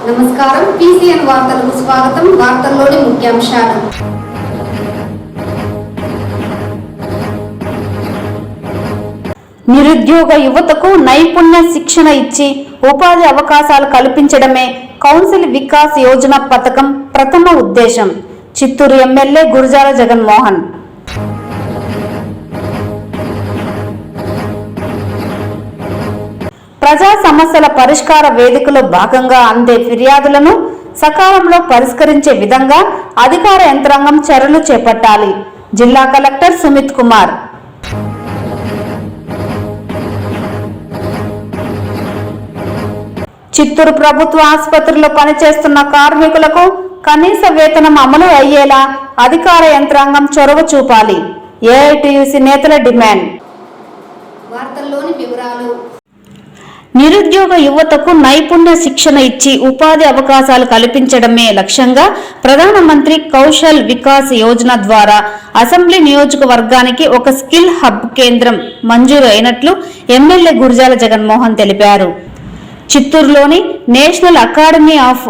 నమస్కారం పీసీఎన్ వార్తలకు స్వాగతం. వార్తల్లోని ముఖ్యాంశాలు. నిరుద్యోగ యువతకు నైపుణ్య శిక్షణ ఇచ్చి ఉపాధి అవకాశాలు కల్పించడమే కౌన్సిల్ వికాస్ యోజన పథకం ప్రథమ ఉద్దేశం. చిత్తూరు ఎమ్మెల్యే గురజాల జగన్మోహన్. ప్రజా సమస్యల పరిష్కార వేదికలో భాగంగా అందే ఫిర్యాదులను సకాలంలో పరిష్కరించే విధంగా అధికార యంత్రాంగం చర్యలు చేపట్టాలి. జిల్లా కలెక్టర్ సుమిత్ కుమార్. చిత్తూరు ప్రభుత్వ ఆసుపత్రిలో పనిచేస్తున్న కార్మికులకు కనీస వేతనం అమలు అయ్యేలా అధికార యంత్రాంగం చొరవ చూపాలి. ఏఐటీయూసీ నేతల డిమాండ్. వార్తల్లోని వివరాలు. నిరుద్యోగ యువతకు నైపుణ్య శిక్షణ ఇచ్చి ఉపాధి అవకాశాలు కల్పించడమే లక్ష్యంగా ప్రధానమంత్రి కౌశల్ వికాస్ యోజన ద్వారా అసెంబ్లీ నియోజకవర్గానికి ఒక స్కిల్ హబ్ కేంద్రం మంజూరు అయినట్లు ఎమ్మెల్యే గురజాల జగన్మోహన్ తెలిపారు. చిత్తూరులోని నేషనల్ అకాడమీ ఆఫ్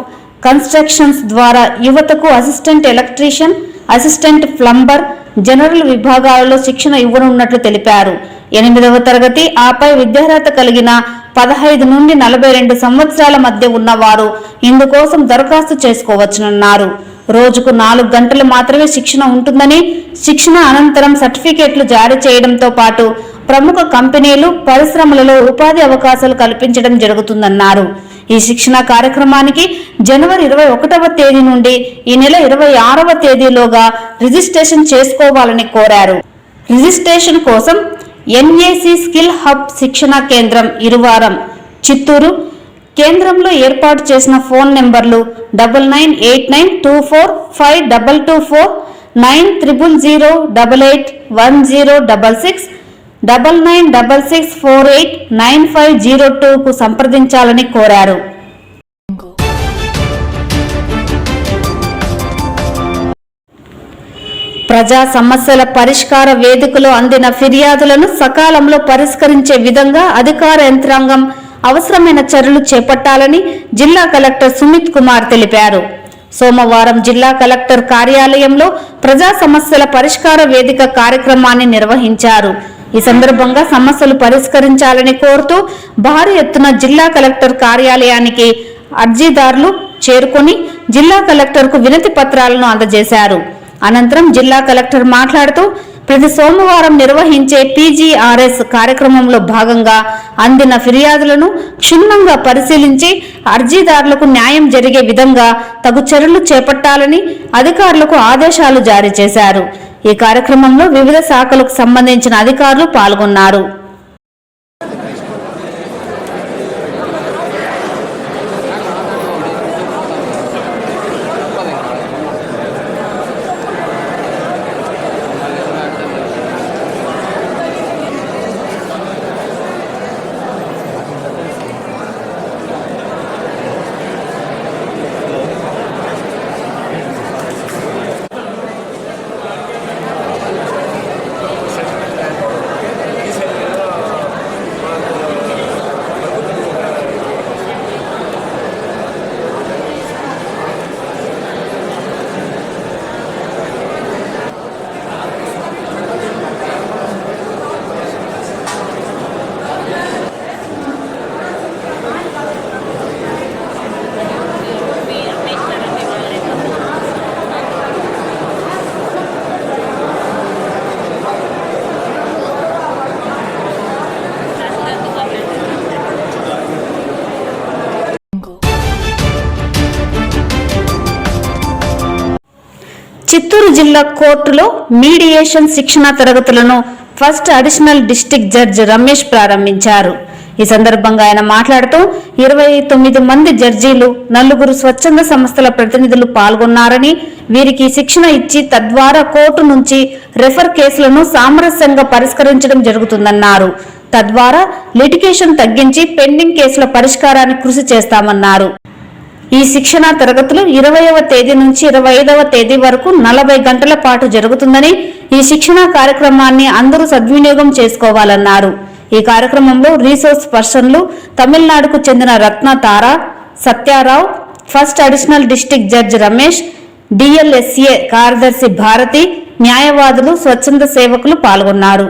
కన్స్ట్రక్షన్స్ ద్వారా యువతకు assistant electrician, assistant plumber, general విభాగాలలో శిక్షణ ఇవ్వనున్నట్లు తెలిపారు. 8వ తరగతి ఆపై విద్యార్హత కలిగిన 15 నుండి 42 సంవత్సరాల మధ్య ఉన్నవారు ఇందుకోసం దరఖాస్తు చేసుకోవచ్చునన్నారు. రోజుకు 4 గంటలు మాత్రమే శిక్షణ ఉంటుందని, శిక్షణ అనంతరం సర్టిఫికేట్లు జారీ చేయడంతో పాటు ప్రముఖ కంపెనీలు, పరిశ్రమలలో ఉపాధి అవకాశాలు కల్పించడం జరుగుతుందన్నారు. ఈ శిక్షణ కార్యక్రమానికి జనవరి 21వ తేదీ నుండి ఈ నెల 26వ తేదీలోగా రిజిస్ట్రేషన్ చేసుకోవాలని కోరారు. రిజిస్ట్రేషన్ కోసం ఎన్ఏసి స్కిల్ హబ్ శిక్షణ కేంద్రం ఇరువారం, చిత్తూరు కేంద్రంలో ఏర్పాటు చేసిన ఫోన్ నెంబర్లు 9989245224, 9000881066, 9966489502కు సంప్రదించాలని కోరారు. ప్రజా సమస్యల పరిష్కార వేదికలో అందిన ఫిర్యాదులను సకాలంలో పరిష్కరించే విధంగా అధికార యంత్రాంగం అవసరమైన చర్యలు చేపట్టాలని జిల్లా కలెక్టర్ సుమిత్ కుమార్ తెలిపారు. సోమవారం జిల్లా కలెక్టర్ కార్యాలయంలో ప్రజా సమస్యల పరిష్కార వేదిక కార్యక్రమాన్ని నిర్వహించారు. ఈ సందర్భంగా సమస్యలు పరిష్కరించాలని కోరుతూ భారీ ఎత్తున జిల్లా కలెక్టర్ కార్యాలయానికి అర్జీదారులు చేరుకొని జిల్లా కలెక్టర్కు వినతి పత్రాలను అందజేశారు. అనంతరం జిల్లా కలెక్టర్ మాట్లాడుతూ ప్రతి సోమవారం నిర్వహించే పీజీఆర్ఎస్ కార్యక్రమంలో భాగంగా అందిన ఫిర్యాదులను క్షుణ్ణంగా పరిశీలించి అర్జీదారులకు న్యాయం జరిగే విధంగా తగు చర్యలు చేపట్టాలని అధికారులకు ఆదేశాలు జారీ చేశారు. ఈ కార్యక్రమంలో వివిధ శాఖలకు సంబంధించిన అధికారులు పాల్గొన్నారు. చిత్తూరు జిల్లా కోర్టులో మీడియేషన్ శిక్షణ తరగతులను first additional district judge Ramesh ప్రారంభించారు. ఈ సందర్భంగా ఆయన మాట్లాడుతూ 29 మంది జడ్జీలు, 4 స్వచ్ఛంద సంస్థల ప్రతినిధులు పాల్గొన్నారని, వీరికి శిక్షణ ఇచ్చి తద్వారా కోర్టు నుంచి రెఫర్ కేసులను సామరస్యంగా పరిష్కరించడం జరుగుతుందన్నారు. తద్వారా లిటిగేషన్ తగ్గించి పెండింగ్ కేసుల పరిష్కారానికి కృషి చేస్తామన్నారు. ఈ శిక్షణ తరగతులు 20వ తేదీ నుంచి 25వ తేదీ వరకు 40 గంటల పాటు జరుగుతుందని, ఈ శిక్షణ కార్యక్రమాన్ని అందరూ సద్వినియోగం చేసుకోవాలన్నారు. ఈ కార్యక్రమంలో రీసోర్స్ పర్సన్లు తమిళనాడుకు చెందిన Ratna Tara, Satyarao, first additional district judge Ramesh, DLSA కార్యదర్శి భారతి, న్యాయవాదులు, స్వచ్ఛంద సేవకులు పాల్గొన్నారు.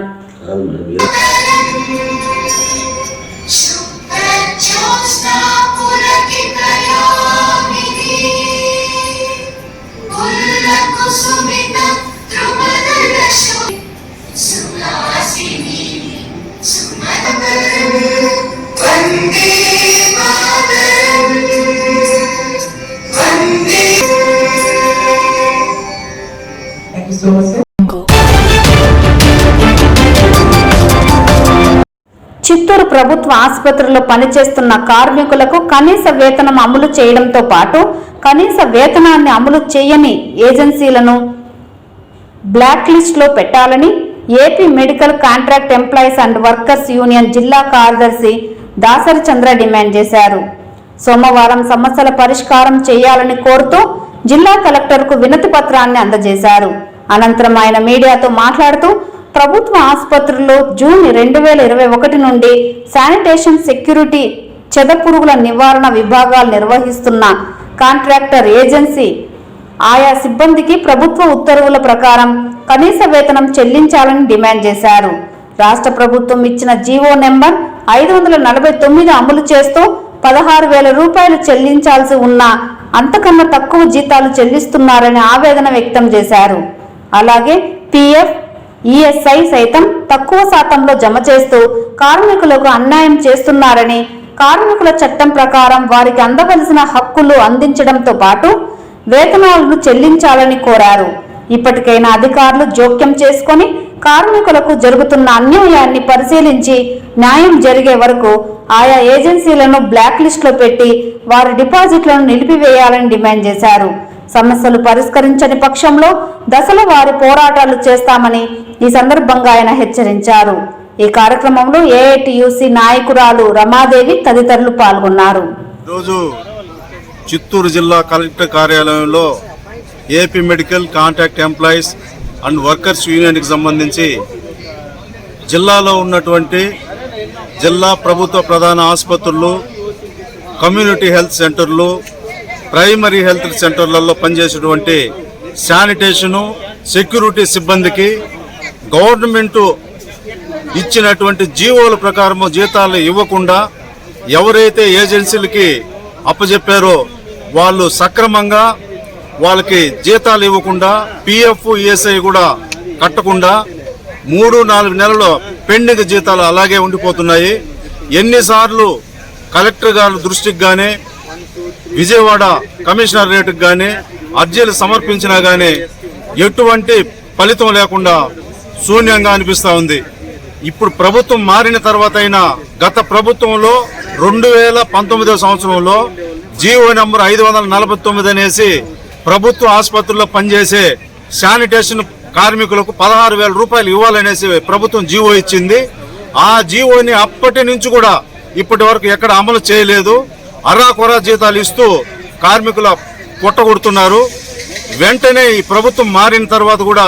చిత్తూరు ప్రభుత్వ ఆసుపత్రిలో పనిచేస్తున్న కార్మికులకు కనీస వేతనం అమలు చేయడంతో పాటు కనీస వేతనాన్ని అమలు చేయని ఏజెన్సీలను బ్లాక్ లిస్టులో పెట్టాలని AP medical contract employees and workers union జిల్లా కార్యదర్శి దాసరి చంద్ర డిమాండ్ చేశారు. సోమవారం సమస్యల పరిష్కారం చేయాలని కోరుతూ జిల్లా కలెక్టర్కు వినతి పత్రాన్ని అందజేశారు. అనంతరం ఆయన మీడియాతో మాట్లాడుతూ ప్రభుత్వ ఆసుపత్రుల్లో జూన్ 2021 నుండి శానిటేషన్, సెక్యూరిటీ, చెదపురుగుల నివారణ విభాగాలు నిర్వహిస్తున్న కాంట్రాక్టర్ ఏజెన్సీ ఆయా సిబ్బందికి ప్రభుత్వ ఉత్తర్వుల ప్రకారం కనీస వేతనం చెల్లించాలని డిమాండ్ చేశారు. రాష్ట్ర ప్రభుత్వం ఇచ్చిన జీవో నెంబర్ 549 అమలు చేస్తూ 16,000 రూపాయలు చెల్లించాల్సి ఉన్న అంతకన్నా తక్కువ జీతాలు చెల్లిస్తున్నారని ఆవేదన వ్యక్తం చేశారు. అలాగే పిఎఫ్, ఈఎస్ఐ సైతం తక్కువ శాతంలో జమ చేస్తూ కార్మికులకు అన్యాయం చేస్తున్నారని, కార్మికుల చట్టం ప్రకారం వారికి అందవలసిన హక్కులు అందించడంతో పాటు వేతనాలను చెల్లించాలని కోరారు. ఇప్పటికైనా అధికారులు జోక్యం చేసుకొని కార్మికులకు జరుగుతున్న అన్యాయాన్ని పరిశీలించి న్యాయం జరిగే వరకు ఆయా ఏజెన్సీలను బ్లాక్ లిస్టులో పెట్టి వారి డిపాజిట్లను నిలిపివేయాలని డిమాండ్ చేశారు. సమస్యలు పరిష్కరించని పక్షంలో దశల వారి పోరాటాలు చేస్తామని ఈ సందర్భంగా ఆయన హెచ్చరించారు. ఈ కార్యక్రమంలో ఏఐటియుసి నాయకురాలు రమాదేవి తదితరులు పాల్గొన్నారు. ఈరోజు చిత్తూరు జిల్లా కలెక్టర్ కార్యాలయంలో AP medical contract employees and workers యూనియన్కి సంబంధించి జిల్లాలో ఉన్నటువంటి జిల్లా ప్రభుత్వ ప్రధాన ఆసుపత్రులు, కమ్యూనిటీ హెల్త్ సెంటర్లు, ప్రైమరీ హెల్త్ సెంటర్లలో పనిచేసేటువంటి శానిటేషను, సెక్యూరిటీ సిబ్బందికి గవర్నమెంటు ఇచ్చినటువంటి జీవోల ప్రకారము జీతాలు ఇవ్వకుండా ఎవరైతే ఏజెన్సీలకి అప్పచెప్పారో వాళ్ళు సక్రమంగా వాళ్ళకి జీతాలు ఇవ్వకుండా, పిఎఫ్, ఈఎస్ఐ కూడా కట్టకుండా 3-4 నెలలు పెండింగ్ జీతాలు అలాగే ఉండిపోతున్నాయి. ఎన్నిసార్లు కలెక్టర్ గారి దృష్టికి కానీ, విజయవాడ కమిషనరేట్కి కానీ అర్జీలు సమర్పించినా కానీ ఎటువంటి ఫలితం లేకుండా శూన్యంగా అనిపిస్తూ ఉంది. ఇప్పుడు ప్రభుత్వం మారిన తర్వాత అయినా గత ప్రభుత్వంలో 2019 సంవత్సరంలో జీవో నెంబర్ 549 అనేసి ప్రభుత్వ ఆసుపత్రుల్లో పనిచేసే శానిటేషన్ కార్మికులకు 16,000 రూపాయలు ఇవ్వాలనేసి ప్రభుత్వం జీవో ఇచ్చింది. ఆ జీవోని అప్పటి నుంచి కూడా ఇప్పటి వరకు ఎక్కడ అమలు చేయలేదు. అరాకొరా జీతాలు ఇస్తూ కార్మికుల పొట్టగొడుతున్నారు. వెంటనే ఈ ప్రభుత్వం మారిన తర్వాత కూడా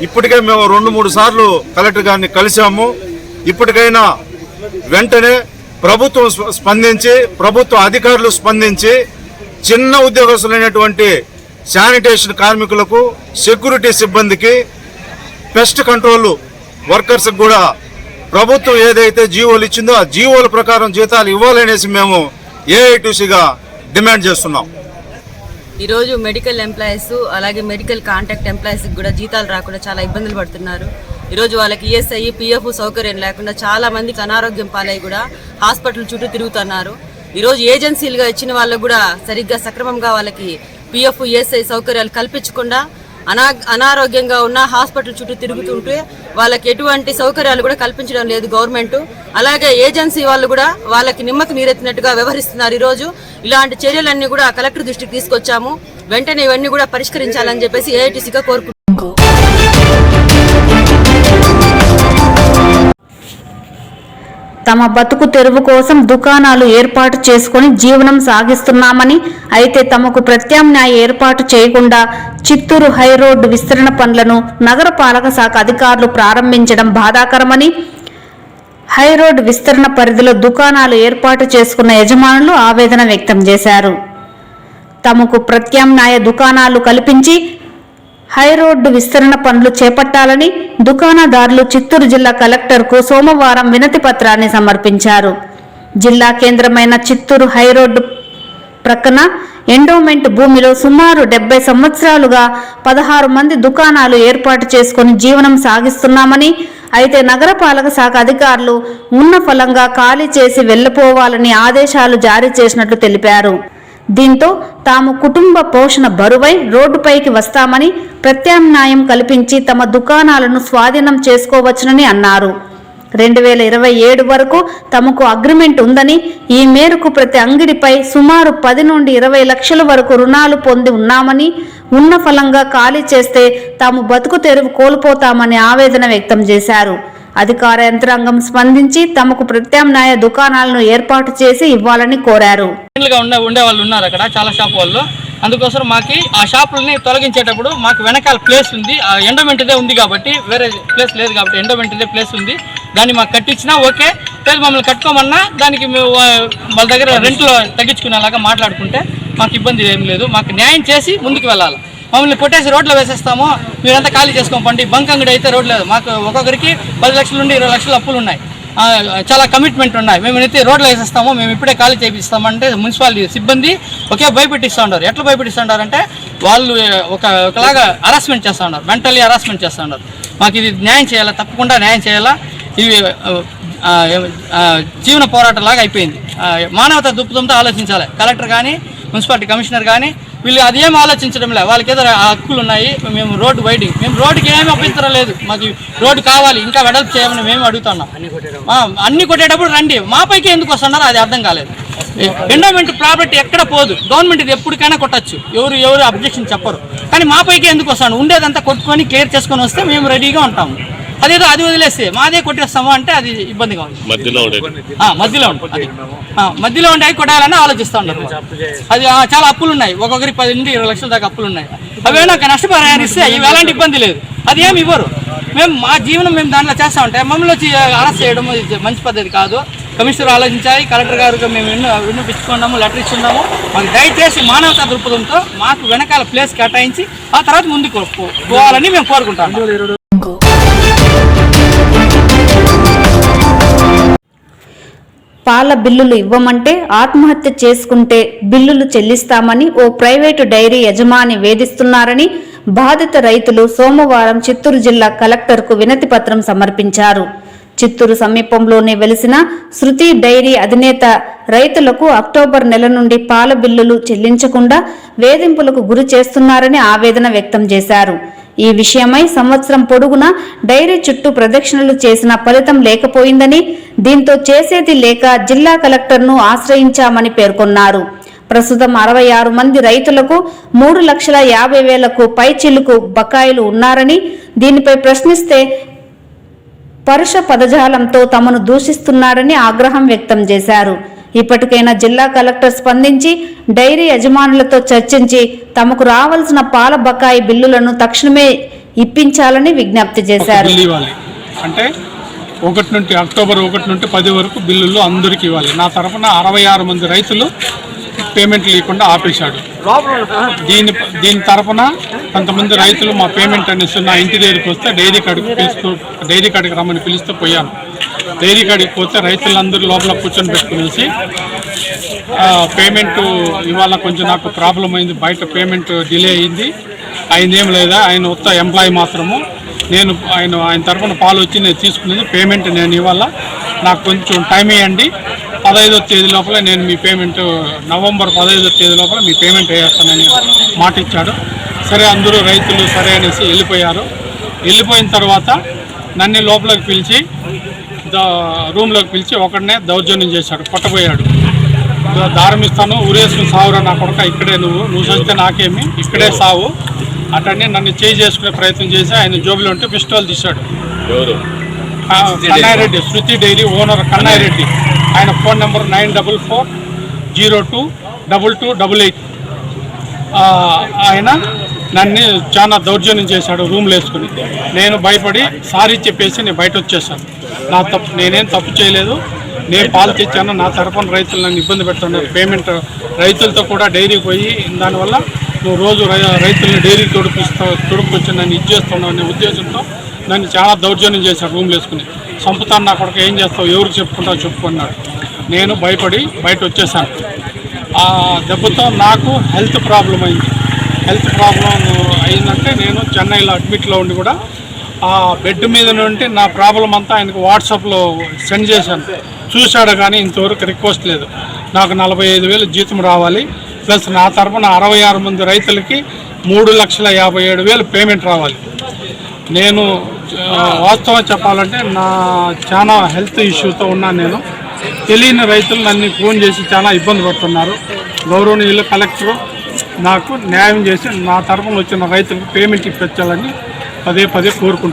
ఇప్పటికే మేము 2-3 సార్లు కలెక్టర్ గారిని కలిశాము. ఇప్పటికైనా వెంటనే ప్రభుత్వం స్పందించి, ప్రభుత్వ అధికారులు స్పందించి చిన్న ఉద్యోగస్తులైనటువంటి శానిటేషన్ కార్మికులకు, సెక్యూరిటీ సిబ్బందికి, పెస్ట్ కంట్రోల్ వర్కర్స్కి కూడా ప్రభుత్వం ఏదైతే జీవోలు ఇచ్చిందో ఆ జీవోల ప్రకారం జీతాలు ఇవ్వాలనేసి మేము ఏఐటీసీగా డిమాండ్ చేస్తున్నాం. ఈరోజు మెడికల్ ఎంప్లాయీస్ అలాగే మెడికల్ కాంట్రాక్ట్ ఎంప్లాయీస్కి కూడా జీతాలు రాకుండా చాలా ఇబ్బందులు పడుతున్నారు. ఈరోజు వాళ్ళకి ఈఎస్ఐ, పిఎఫ్ సౌకర్యం లేకుండా చాలా మందికి అనారోగ్యం పాలై కూడా హాస్పిటల్ చుట్టూ తిరుగుతున్నారు. ఈరోజు ఏజెన్సీలుగా ఇచ్చిన వాళ్ళకు కూడా సరిగ్గా సక్రమంగా వాళ్ళకి పిఎఫ్, ఈఎస్ఐ సౌకర్యాలు కల్పించకుండా అనారోగ్యంగా ఉన్న హాస్పిటల్ చుట్టూ తిరుగుతుంటే వాళ్ళకి ఎటువంటి సౌకర్యాలు కూడా కల్పించడం లేదు గవర్నమెంట్. అలాగే ఏజెన్సీ వాళ్ళు కూడా వాళ్ళకి నిమ్మకి నీరెత్తినట్టుగా వ్యవహరిస్తున్నారు. ఈరోజు ఇలాంటి చర్యలన్నీ కూడా కలెక్టర్ దృష్టికి తీసుకొచ్చాము. వెంటనే ఇవన్నీ కూడా పరిష్కరించాలని చెప్పేసి ఏఐటీసీగా కోరుకుంటున్నాము. తమ బతుకు తెరువు కోసం దుకాణాలు ఏర్పాటు చేసుకుని జీవనం సాగిస్తున్నామని, అయితే తమకు ప్రత్యామ్నాయ ఏర్పాటు చేయకుండా చిత్తూరు హైరోడ్డు విస్తరణ పనులను నగరపాలక శాఖ అధికారులు ప్రారంభించడం బాధాకరమని, హైరోడ్డు విస్తరణ పరిధిలో దుకాణాలు ఏర్పాటు చేసుకున్న యజమానులు ఆవేదన వ్యక్తం చేశారు. తమకు ప్రత్యామ్నాయ దుకాణాలు కల్పించి హైరోడ్డు విస్తరణ పనులు చేపట్టాలని దుకాణదారులు చిత్తూరు జిల్లా కలెక్టర్కు సోమవారం వినతి పత్రాన్ని సమర్పించారు. జిల్లా కేంద్రమైన చిత్తూరు హైరోడ్డు ప్రక్కన ఎండోమెంట్ భూమిలో సుమారు 70 సంవత్సరాలుగా 16 మంది దుకాణాలు ఏర్పాటు చేసుకుని జీవనం సాగిస్తున్నామని, అయితే నగరపాలక శాఖ అధికారులు ఉన్న ఫలంగా ఖాళీ చేసి వెళ్లిపోవాలని ఆదేశాలు జారీ చేసినట్లు తెలిపారు. దీంతో తాము కుటుంబ పోషణ బరువై రోడ్డుపైకి వస్తామని, ప్రత్యామ్నాయం కల్పించి తమ దుకాణాలను స్వాధీనం చేసుకోవచ్చునని అన్నారు. 2027 వరకు తమకు అగ్రిమెంట్ ఉందని, ఈ మేరకు ప్రతి అంగడిపై సుమారు 10 నుండి 20 లక్షల వరకు రుణాలు పొంది ఉన్నామని, ఉన్న ఫలంగా ఖాళీ చేస్తే తాము బతుకు తెరువు కోల్పోతామని ఆవేదన వ్యక్తం చేశారు. అధికార యంత్రాంగం స్పందించి తమకు ప్రత్యామ్నాయ దుకాణాలను ఏర్పాటు చేసి ఇవ్వాలని కోరారు. ఉండే వాళ్ళు ఉన్నారు అక్కడ చాలా షాప్ వాళ్ళు. అందుకోసం మాకు ఆ షాపులని తొలగించేటప్పుడు మాకు వెనకాల ప్లేస్ ఉంది, ఆ ఎండోమెంట్దే ఉంది కాబట్టి, వేరే ప్లేస్ లేదు కాబట్టి ఎండోమెంట్దే ప్లేస్ ఉంది. దాన్ని మాకు కట్టించినా ఓకే, లేదు మమ్మల్ని కట్టుకోమన్నా దానికి వాళ్ళ దగ్గర రెంట్లో తగ్గించుకునేలాగా మాట్లాడుకుంటే మాకు ఇబ్బంది ఏం లేదు. మాకు న్యాయం చేసి ముందుకు వెళ్ళాలి. మమ్మల్ని కొట్టేసి రోడ్లో వేసేస్తాము, మీరంతా ఖాళీ చేసుకోండి. బంక్ అంగడి అయితే రోడ్ లేదు. మాకు ఒక్కొక్కరికి 10 లక్షల నుండి 20 లక్షల అప్పులు ఉన్నాయి, చాలా కమిట్మెంట్ ఉన్నాయి. మేము అయితే రోడ్లో వేసేస్తాము, మేము ఇప్పుడే ఖాళీ చేపిస్తామంటే మున్సిపాలిటీ సిబ్బంది ఒకే భయపెట్టిస్తూ ఉన్నారు. ఎట్లా భయపెట్టిస్తూ ఉంటారంటే వాళ్ళు ఒకలాగా హరాస్మెంట్ చేస్తూ ఉన్నారు, మెంటల్లీ హరాస్మెంట్ చేస్తూ ఉన్నారు. మాకు ఇది న్యాయం చేయాలా, తప్పకుండా న్యాయం చేయాలా. ఇవి జీవన పోరాటంలాగా అయిపోయింది. మానవతా దృక్పథంతో ఆలోచించాలి కలెక్టర్ కానీ, మున్సిపాలిటీ కమిషనర్ కానీ. వీళ్ళు అదేం ఆలోచించడం లేదు. వాళ్ళకి ఏదో హక్కులు ఉన్నాయి. మేము రోడ్డు వైడింగ్, మేము రోడ్డుకి ఏమీ అభ్యంతరం లేదు, మాకు రోడ్డు కావాలి, ఇంకా వెడల్పు చేయమని మేము అడుగుతున్నాం. అన్ని కొట్టేటప్పుడు రండి, మా పైకి ఎందుకు వస్తున్నారో అది అర్థం కాలేదు. ఎండోమెంట్ ప్రాపర్టీ ఎక్కడ పోదు, గవర్నమెంట్ ఇది ఎప్పటికైనా కొట్టచ్చు, ఎవరు అబ్జెక్షన్ చెప్పరు. కానీ మా పైకి ఎందుకు వస్తాను? ఉండేదంతా కొట్టుకొని క్లియర్ చేసుకొని వస్తే మేము రెడీగా ఉంటాము. అదేదో అది వదిలేస్తే మాదే కొట్టేస్తాము అంటే అది ఇబ్బందిగా ఉంది. మధ్యలో ఉండే కొట్టాలని ఆలోచిస్తూ ఉన్నారు. అది చాలా అప్పులు ఉన్నాయి, ఒక్కొక్కరికి 10 నుండి 20 లక్షల దాకా అప్పులు ఉన్నాయి. అవేనా నష్టపరిహారం ఇస్తే ఇవి ఎలాంటి ఇబ్బంది లేదు. అది ఏమి ఇవ్వరు. మేము మా జీవనం మేము దాంట్లో చేస్తూ ఉంటే మమ్మల్ని వచ్చి అరెస్ట్ చేయడం మంచి పద్ధతి కాదు. కమిషనర్ ఆలోచించాలి, కలెక్టర్ గారికి మేము విన్నపించుకున్నాము, లెటర్ ఇచ్చున్నాము. మాకు దయచేసి మానవతా దృక్పథంతో మాకు వెనకాల ప్లేస్ కేటాయించి ఆ తర్వాత ముందుకు పోవాలని మేము కోరుకుంటాము. పాల బిల్లులు ఇవ్వమంటే ఆత్మహత్య చేసుకుంటే బిల్లులు చెల్లిస్తామని ఓ ప్రైవేటు డైరీ యజమాని వేధిస్తున్నారని బాధిత రైతులు సోమవారం చిత్తూరు జిల్లా కలెక్టర్కు వినతి పత్రం సమర్పించారు. చిత్తూరు సమీపంలోనే వెలిసిన శృతి డైరీ అధినేత రైతులకు అక్టోబర్ నెల నుండి పాల బిల్లులు చెల్లించకుండా వేధింపులకు గురి చేస్తున్నారని ఆవేదన వ్యక్తం చేశారు. ఈ విషయమై సంవత్సరం పొడుగునా డైరీ చుట్టూ ప్రదక్షిణలు చేసిన ఫలితం లేకపోయిందని, దీంతో చేసేది లేక జిల్లా కలెక్టర్ను ఆశ్రయించామని పేర్కొన్నారు. ప్రస్తుతం 66 మంది రైతులకు 3,50,000కు పైచిలుకు బకాయిలు ఉన్నారని, దీనిపై ప్రశ్నిస్తే పరుష పదజాలంతో తమను దూషిస్తున్నారని ఆగ్రహం వ్యక్తం చేశారు. ఇప్పటికైనా జిల్లా కలెక్టర్ స్పందించి డైరీ యజమానులతో చర్చించి తమకు రావాల్సిన పాల బకాయి బిల్లులను తక్షణమే ఇప్పించాలని విజ్ఞప్తి చేశారు. అంటే అక్టోబర్ 1 నుండి 10 వరకు బిల్లులు అందరికీ ఇవ్వాలి. నా తరఫున 66 మంది రైతులు పేమెంట్ లేకుండా ఆపేశాడు. దీని తరఫున కొంతమంది రైతులు మా పేమెంట్ అనేసి నా ఇంటి దగ్గరికి వస్తే డైరీ కాడికి రమ్మని పిలిస్తే పోయాను. డైరీ కాడికి పోతే రైతులందరూ లోపల కూర్చొని పెట్టుకునేసి పేమెంట్ ఇవాళ కొంచెం నాకు ప్రాబ్లం అయింది, బయట పేమెంట్ డిలే అయింది, ఏం లేదా, ఆయన ఉత్త ఎంప్లాయీ మాత్రము, నేను ఆయన తరఫున పాలు వచ్చి నేను తీసుకునేది పేమెంట్ నేను ఇవాళ నాకు కొంచెం టైం ఇవ్వండి, 15వ తేదీ లోపల నేను మీ పేమెంట్ నవంబర్ 15వ తేదీ లోపల మీ పేమెంట్ వేస్తానని మాట ఇచ్చాడు. సరే అందరూ రైతులు సరే అనేసి వెళ్ళిపోయారు. వెళ్ళిపోయిన తర్వాత నన్ను లోపలికి పిలిచి రూమ్లోకి పిలిచి ఒకడనే దౌర్జన్యం చేశాడు, కొట్టబోయాడు. దారమిస్తాను, ఊరేసుకుని సావురా నా కొడుక, ఇక్కడే నువ్వు చదివితే నాకేమి, ఇక్కడే సావు అటన్నీ నన్ను చేయి చేసుకునే ప్రయత్నం చేసి ఆయన జోబులో ఉంటే పిస్టోల్ తీశాడు. కన్నాయిరెడ్డి, శృతి డైరీ ఓనర్ కన్నాయిరెడ్డి. ఆయన ఫోన్ నెంబర్ 944022288. ఆయన నన్ను చాలా దౌర్జన్యం చేశాడు రూమ్లో వేసుకుని. నేను భయపడి సారీ చెప్పేసి నేను బయట వచ్చేసాను. నేనేం తప్పు చేయలేదు, నేను పాలు తెచ్చాను, నా తరఫున రైతులు నన్ను ఇబ్బంది పెడుతున్నారు. పేమెంట్ రైతులతో కూడా డైరీ పోయి దానివల్ల నువ్వు రోజు రైతులను డైరీ తొడుపుకొచ్చి నన్ను ఇచ్చేస్తున్నావు అనే ఉద్దేశంతో నన్ను చాలా దౌర్జన్యం చేశాడు. రూమ్లు వేసుకుని సంపుతాను, నా కొడుకు ఏం చేస్తావు, ఎవరికి చెప్పుకుంటావు చెప్పుకున్నాడు. నేను భయపడి బయట వచ్చేసాను. ఆ దెబ్బతో నాకు హెల్త్ ప్రాబ్లం అయింది. హెల్త్ ప్రాబ్లం అయిందంటే నేను చెన్నైలో అడ్మిట్లో ఉండి కూడా ఆ బెడ్ మీద నుండి నా ప్రాబ్లం అంతా ఆయనకు వాట్సాప్లో సెండ్ చేశాను. చూశాడు కానీ ఇంతవరకు రిక్వెస్ట్ లేదు. నాకు 45,000 జీతం రావాలి, ప్లస్ నా తరఫున 66 మంది రైతులకి 3,57,000 పేమెంట్ రావాలి. నేను వాస్తవం చెప్పాలంటే నా చాలా హెల్త్ ఇష్యూతో ఉన్నాను. నేను తెలియని రైతులు నన్ను ఫోన్ చేసి చాలా ఇబ్బంది పడుతున్నారు. గౌరవనీయులు కలెక్టరు నాకు న్యాయం చేసి నా తరఫున వచ్చిన రైతులకు పేమెంట్ ఇప్పించాలని పదే పదే కోరుకుంటున్నాను.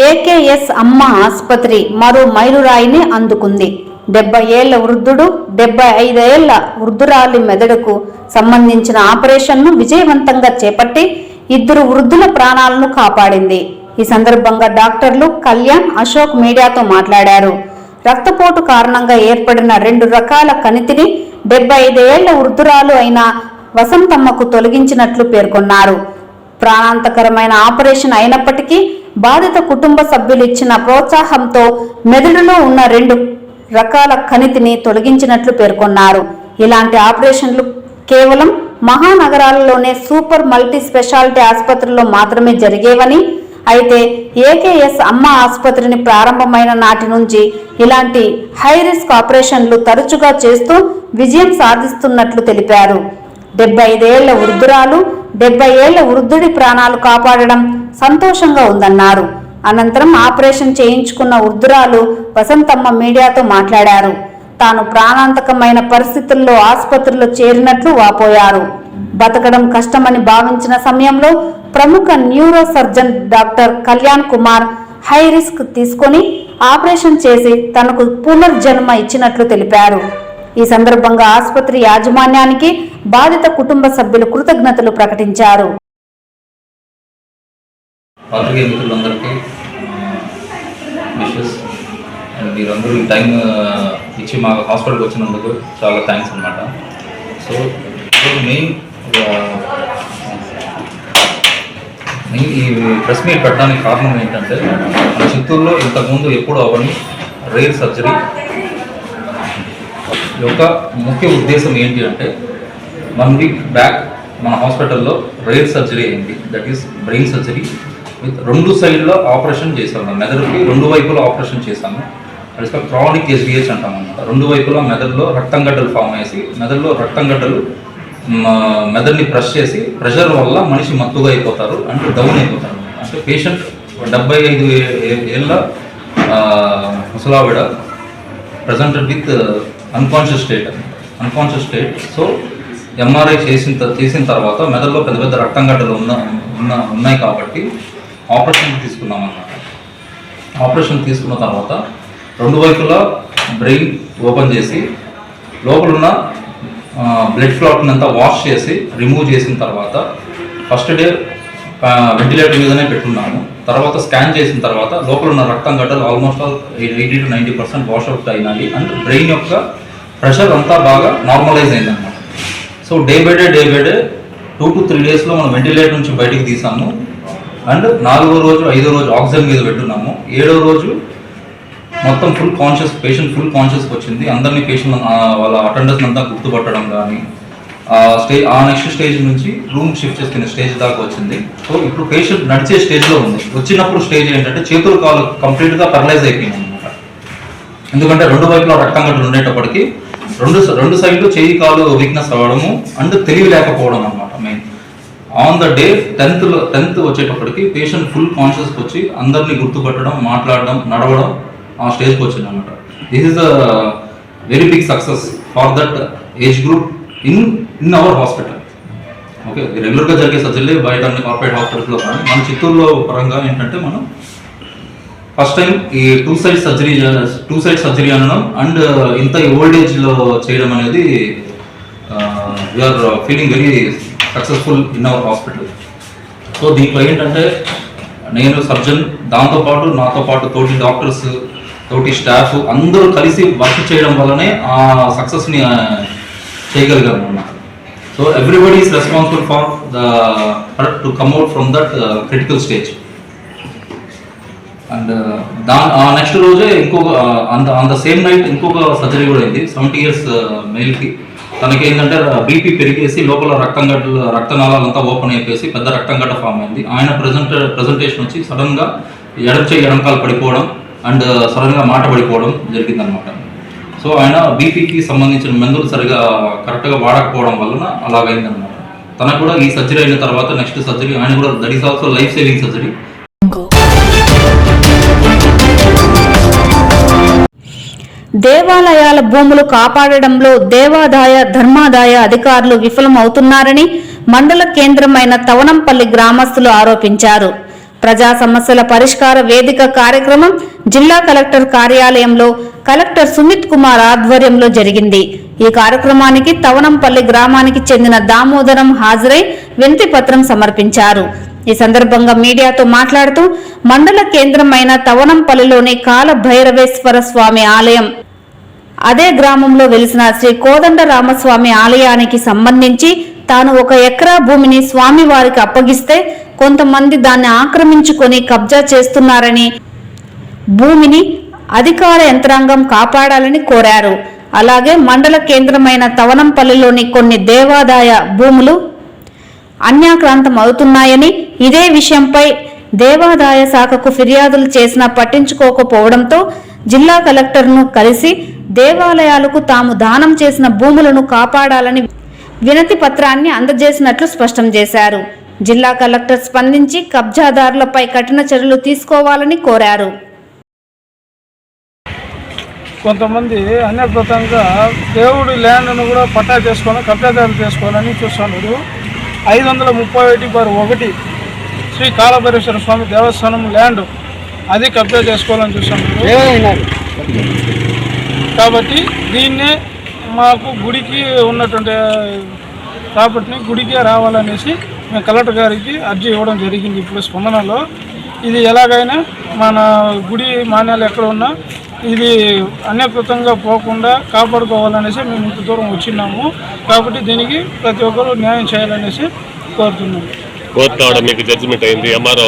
ఏకేఎస్ అమ్మ ఆసుపత్రి మరో మైలురాయిని అందుకుంది. 70 ఏళ్ల వృద్ధుడు 75 ఏళ్ల వృద్ధురాలి మెదడుకు సంబంధించిన ఆపరేషన్ను విజయవంతంగా చేపట్టి 2 వృద్ధుల ప్రాణాలను కాపాడింది. ఈ సందర్భంగా డాక్టర్లు కళ్యాణ్, అశోక్ మీడియాతో మాట్లాడారు. రక్తపోటు కారణంగా ఏర్పడిన 2 రకాల కణితిని 75 ఏళ్ల వృద్ధురాలు అయిన వసంతమ్మకు తొలగించినట్లు పేర్కొన్నారు. ప్రాణాంతకరమైన ఆపరేషన్ అయినప్పటికీ బాధిత కుటుంబ సభ్యులు ఇచ్చిన ప్రోత్సాహంతో మెదడులో ఉన్న 2 రకాల కణితిని తొలగించినట్లు పేర్కొన్నారు. ఇలాంటి ఆపరేషన్లు కేవలం మహానగరాలలోనే సూపర్ మల్టీ స్పెషాలిటీ ఆసుపత్రుల్లో మాత్రమే జరిగేవని, అయితే ఏకేఎస్ అమ్మ ఆసుపత్రిని ప్రారంభమైన నాటి నుంచి ఇలాంటి హై రిస్క్ ఆపరేషన్లు తరచుగా చేస్తూ విజయం సాధిస్తున్నట్లు తెలిపారు. 75 ఏళ్ల వృద్ధురాలు 70 ఏళ్ల వృద్ధుడి ప్రాణాలు కాపాడడం సంతోషంగా ఉందన్నారు. అనంతరం ఆపరేషన్ చేయించుకున్న వృద్ధురాలు వసంతమ్మ మీడియాతో మాట్లాడారు. తాను ప్రాణాంతకమైన పరిస్థితుల్లో ఆసుపత్రిలో చేరినట్లు వాపోయారు. బతకడం కష్టమని భావించిన సమయంలో ప్రముఖ neuro surgeon doctor Kalyan Kumar high risk తీసుకొని ఆపరేషన్ చేసి తనకు పునర్జన్మ ఇచ్చినట్లు తెలిపారు. ఈ సందర్భంగా ఆసుపత్రి యాజమాన్యానికి బాధిత కుటుంబ సభ్యులు కృతజ్ఞతలు ప్రకటించారు. పాత్రికేయ మిత్రులందరికీ విషెస్. మీరందరూ ఈ టైం ఇచ్చి మా హాస్పిటల్కి వచ్చినందుకు చాలా థ్యాంక్స్ అనమాట. సో మెయిన్ ఈ ప్రెస్ మీట్ పెట్టడానికి కారణం ఏంటంటే మన చిత్తూరులో ఇంతకుముందు ఎప్పుడు అవన్నీ రేర్ సర్జరీ యొక్క ముఖ్య ఉద్దేశం ఏంటి అంటే 1 వీక్ బ్యాక్ మన హాస్పిటల్లో రేర్ సర్జరీ అయింది. That is brain surgery with 2 సైడ్లో ఆపరేషన్ చేసాము. మెదడుకి 2 వైపులో ఆపరేషన్ చేశాము. అది క్రానిక్ ఎస్డిహెచ్ అంటాం అన్నమాట. 2 వైపులో మెదడులో రక్తం గడ్డలు ఫామ్ అయ్యేసి మెదడులో రక్తం గడ్డలు మెదడుని ప్రెస్ చేసి ప్రెషర్ వల్ల మనిషి మత్తుగా అయిపోతారు అంటే డౌన్ అయిపోతారు. అంటే పేషెంట్ 75 ఏళ్ళ ముసలావిడ presented with unconscious state. So MRI చేసిన తర్వాత మెదడులో పెద్ద పెద్ద రక్తం గడ్డలు ఉన్నాయి కాబట్టి ఆపరేషన్ తీసుకున్నాం అన్నమాట. ఆపరేషన్ తీసుకున్న తర్వాత 2 వైపులా బ్రెయిన్ ఓపెన్ చేసి లోపలున్న బ్లడ్ క్లాట్ని అంతా వాష్ చేసి రిమూవ్ చేసిన తర్వాత ఫస్ట్ డే వెంటిలేటర్ మీదనే పెట్టున్నాము. తర్వాత స్కాన్ చేసిన తర్వాత లోపల ఉన్న రక్తం గడ్డలు ఆల్మోస్ట్ 80 to 90% వాష్ అవుట్ అయినాయి అండ్ బ్రెయిన్ యొక్క ప్రెషర్ అంతా బాగా నార్మలైజ్ అయిందన్నమాట. So day by day 2 to 3 డేస్లో మనం వెంటిలేటర్ నుంచి బయటికి తీసాము అండ్ 4వ రోజు 5వ రోజు ఆక్సిజన్ మీద పెట్టున్నాము. 7వ రోజు మొత్తం పేషెంట్ ఫుల్ కాన్షియస్కి వచ్చింది. అందరినీ పేషెంట్ వాళ్ళ అటెండర్స్ అంతా గుర్తుపట్టడం కానీ ఆ నెక్స్ట్ స్టేజ్ నుంచి రూమ్ షిఫ్ట్ చేసుకునే స్టేజ్ దాకా వచ్చింది. సో ఇప్పుడు పేషెంట్ నడిచే స్టేజ్లో ఉంది. వచ్చినప్పుడు స్టేజ్ ఏంటంటే చేతులు కాలు కంప్లీట్గా పెరలైజ్ అయిపోయింది అనమాట. ఎందుకంటే 2 వైపులో రక్తం గడ్డలు ఉండేటప్పటికి 2 సైడ్లు చేయి కాలు వీక్నెస్ అవ్వడము అండ్ తెలివి లేకపోవడం అనమాట. Main on the day 10th వచ్చేటప్పటికి పేషెంట్ ఫుల్ కాన్షియస్కి వచ్చి అందరినీ గుర్తుపట్టడం, మాట్లాడడం, నడవడం ఆ స్టేజ్కి వచ్చింది అనమాట. This is a very big success for that age group in our hospital. Okay, రెగ్యులర్గా జరిగే సర్జరీ బయట అన్ని కార్పొరేట్ హాస్పిటల్స్లో కానీ మన చిత్తూరులో పరంగా ఏంటంటే మనం ఫస్ట్ టైం ఈ 2 సైడ్ సర్జరీ అనడం అండ్ ఇంత ఓల్డ్ ఏజ్లో చేయడం అనేది we are feeling very successful in our hospital. So దీంట్లో ఏంటంటే నేను సర్జన్, దాంతోపాటు నాతో పాటు తోటి డాక్టర్స్, తోటి స్టాఫ్ అందరూ కలిసి వర్క్ చేయడం వల్లనే ఆ సక్సెస్ని చేయగలిగాము అన్నమాట. So everybody is responsible for to come out from that critical stage. And next రోజే ఇంకొక ఆన్ ద సేమ్ నైట్ ఇంకొక సర్జరీ కూడా అయింది. 70 years మేల్కి. తనకి ఏంటంటే బీపీ పెరిగేసి లోపల రక్తనాళాలంతా ఓపెన్ అయిపోయేసి పెద్ద రక్తంగడ్డ ఫామ్ అయింది. ఆయన ప్రజెంటేషన్ వచ్చి సడన్గా ఎడంకాలు పడిపోవడం అండ్ సడన్గా మాట పడిపోవడం జరిగిందనమాట. సో ఆయన బీపీకి సంబంధించిన మందులు సరిగా కరెక్ట్గా వాడకపోవడం వలన అలాగైందనమాట. తనకు కూడా ఈ సర్జరీ అయిన తర్వాత నెక్స్ట్ సర్జరీ ఆయన కూడా that is also life saving surgery. దేవాలయాల భూములు కాపాడడంలో దేవాదాయ ధర్మాదాయ అధికారులు విఫలమవుతున్నారని మండల కేంద్రమైన తవనంపల్లి గ్రామస్తులు ఆరోపించారు. ప్రజా సమస్యల పరిష్కార వేదిక కార్యక్రమం జిల్లా కలెక్టర్ కార్యాలయంలో కలెక్టర్ సుమిత్ కుమార్ ఆధ్వర్యంలో జరిగింది. ఈ కార్యక్రమానికి తవనంపల్లి గ్రామానికి చెందిన దామోదరం హాజరై వినతి పత్రం సమర్పించారు. ఈ సందర్భంగా మీడియాతో మాట్లాడుతూ మండల కేంద్రమైన తవనంపల్లిలోని కాల భైరవేశ్వర స్వామి ఆలయం, అదే గ్రామంలో వెలిసిన శ్రీ కోదండ రామస్వామి ఆలయానికి సంబంధించి తాను 1 ఎకరా భూమిని స్వామి వారికి అప్పగిస్తే కొంతమంది దాన్ని ఆక్రమించుకొని కబ్జా చేస్తున్నారని, భూమిని అధికార యంత్రాంగం కాపాడాలని కోరారు. అలాగే మండల కేంద్రమైన తవనంపల్లిలోని కొన్ని దేవాదాయ భూములు అన్యాక్రాంతం అవుతున్నాయని, ఇదే విషయంపై దేవాదాయ శాఖకు ఫిర్యాదులు చేసినా పట్టించుకోకపోవడంతో జిల్లా కలెక్టర్ను కలిసి దేవాలయాలకు తాము దానం చేసిన భూములను కాపాడాలని వినతి పత్రాన్ని అందజేసినట్లు స్పష్టం చేశారు. జిల్లా కలెక్టర్ స్పందించి కబ్జాదారులపై కఠిన చర్యలు తీసుకోవాలని కోరారు. కొంతమంది అన్యకృతంగా దేవుడి ల్యాండ్ను కూడా పట్టా చేసుకోవాలని, కబ్జాదారులు చేసుకోవాలని చూస్తున్నారు. 531/1 శ్రీ కాలభైరేశ్వర స్వామి దేవస్థానం ల్యాండ్ అది కబ్జా చేసుకోవాలని చూస్తున్నారు. కాబట్టి దీన్నే మాకు గుడికి ఉన్నటువంటి ప్రాపర్టీని గుడికే రావాలనేసి మేము కలెక్టర్ గారికి అర్జీ ఇవ్వడం జరిగింది. ఇప్పుడు స్పందనలో ఇది ఎలాగైనా మన గుడి మాన్యాలు ఎక్కడ ఉన్నా ఇది అన్యకృతంగా పోకుండా కాపాడుకోవాలనేసి మేము ఇంత దూరం వచ్చినాము. కాబట్టి దీనికి ప్రతి ఒక్కరూ న్యాయం చేయాలనేసి కోరుతున్నాము. మీకు జడ్జిమెంట్ అయింది, ఎంఆర్ఓ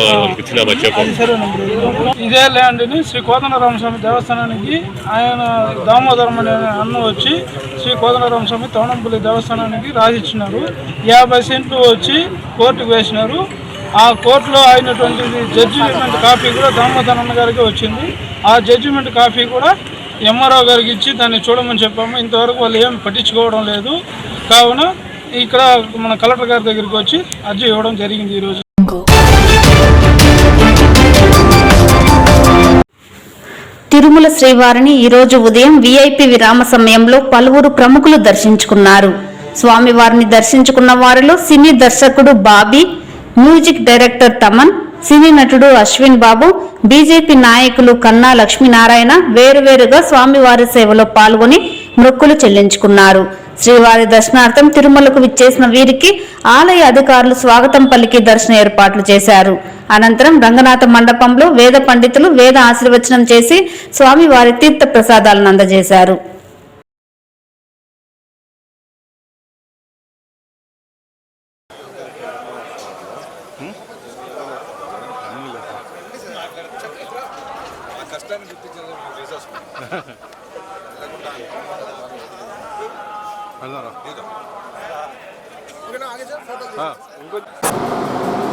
ఇదే ల్యాండ్ని శ్రీ కోదండరామస్వామి దేవస్థానానికి ఆయన దామోదరం అనే అన్న వచ్చి శ్రీ కోదండరామస్వామి తవనంపల్లి దేవస్థానానికి రాసిచ్చినారు. 50 సెంట్లు వచ్చి కోర్టుకు వేసినారు. ఆ కోర్టులో అయినటువంటి జడ్జిమెంట్ కాపీ కూడా దామోదర్ అన్న గారికి వచ్చింది. ఆ జడ్జిమెంట్ కాపీ కూడా ఎంఆర్ఓ గారికి ఇచ్చి దాన్ని చూడమని చెప్పాము. ఇంతవరకు వాళ్ళు ఏం పట్టించుకోవడం లేదు. కావున ఇక్కడ మన కలెక్టర్ గారి దగ్గరికి వచ్చి అర్జీ ఇవ్వడం జరిగింది. ఈరోజు తిరుమల శ్రీవారిని ఈరోజు ఉదయం విఐపి విరామ సమయంలో పలువురు ప్రముఖులు దర్శించుకున్నారు. స్వామివారిని దర్శించుకున్న వారిలో సినీ దర్శకుడు బాబీ, మ్యూజిక్ డైరెక్టర్ తమన్, సినీ నటుడు అశ్విన్ బాబు, బీజేపీ నాయకులు కన్నా లక్ష్మీనారాయణ వేరువేరుగా స్వామివారి సేవలో పాల్గొని మొక్కులు చెల్లించుకున్నారు. శ్రీవారి దర్శనార్థం తిరుమలకు విచ్చేసిన వీరికి ఆలయ అధికారులు స్వాగతం పలికి దర్శన ఏర్పాట్లు చేశారు. అనంతరం రంగనాథ మండపంలో వేద పండితులు వేద ఆశీర్వచనం చేసి స్వామివారి తీర్థ ప్రసాదాలను అందజేశారు.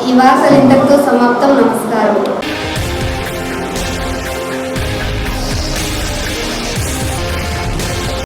ఈ వార్తలు ఇంతటితో సమాప్తం. నమస్కారం.